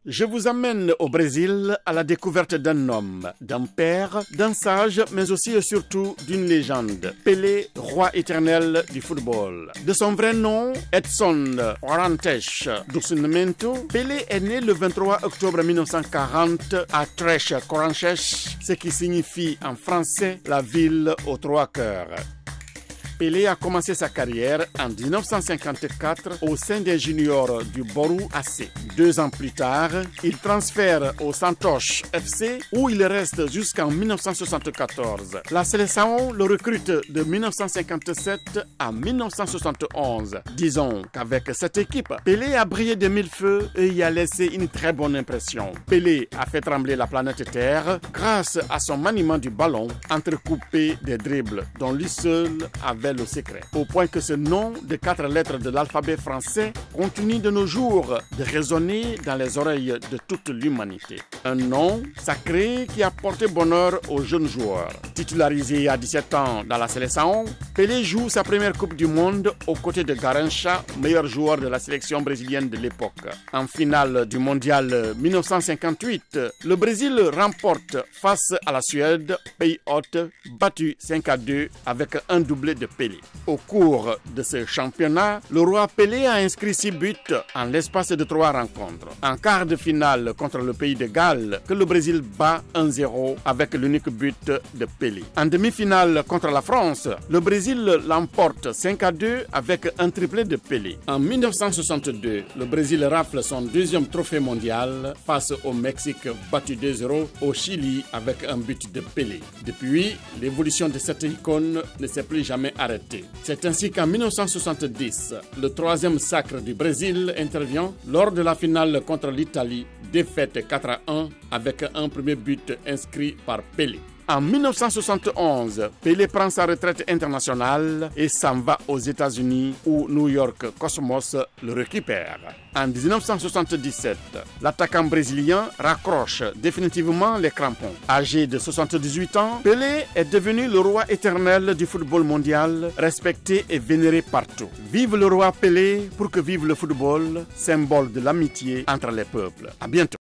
Je vous amène au Brésil à la découverte d'un homme, d'un père, d'un sage, mais aussi et surtout d'une légende. Pelé, roi éternel du football. De son vrai nom, Edson Arantes do Nascimento, Pelé est né le 23 octobre 1940 à Três Corações, ce qui signifie en français la ville aux trois cœurs. Pelé a commencé sa carrière en 1954 au sein des juniors du Boru AC. 2 ans plus tard, il transfère au Santos FC où il reste jusqu'en 1974. La sélection le recrute de 1957 à 1971. Disons qu'avec cette équipe, Pelé a brillé de mille feux et y a laissé une très bonne impression. Pelé a fait trembler la planète Terre grâce à son maniement du ballon entrecoupé des dribbles dont lui seul avait le secret. Au point que ce nom de 4 lettres de l'alphabet français continue de nos jours de résonner dans les oreilles de toute l'humanité. Un nom sacré qui a porté bonheur aux jeunes joueurs. Titularisé à 17 ans dans la sélection, Pelé joue sa première Coupe du Monde aux côtés de Garrincha, meilleur joueur de la sélection brésilienne de l'époque. En finale du Mondial 1958, le Brésil remporte face à la Suède, pays hôte, battu 5-2 avec un doublé de Pelé. Au cours de ce championnat, le roi Pelé a inscrit 6 buts en l'espace de 3 rencontres. En quart de finale contre le pays de Galles, que le Brésil bat 1-0 avec l'unique but de Pelé. En demi-finale contre la France, le Brésil l'emporte 5-2 avec un triplé de Pelé. En 1962, le Brésil rafle son 2e trophée mondial face au Mexique battu 2-0 au Chili avec un but de Pelé. Depuis, l'évolution de cette icône ne s'est plus jamais arrêtée. C'est ainsi qu'en 1970, le 3e sacre du Brésil intervient lors de la finale contre l'Italie, défaite 4-1 avec un premier but inscrit par Pelé. En 1971, Pelé prend sa retraite internationale et s'en va aux États-Unis où New York Cosmos le récupère. En 1977, l'attaquant brésilien raccroche définitivement les crampons. Âgé de 78 ans, Pelé est devenu le roi éternel du football mondial, respecté et vénéré partout. Vive le roi Pelé pour que vive le football, symbole de l'amitié entre les peuples. À bientôt.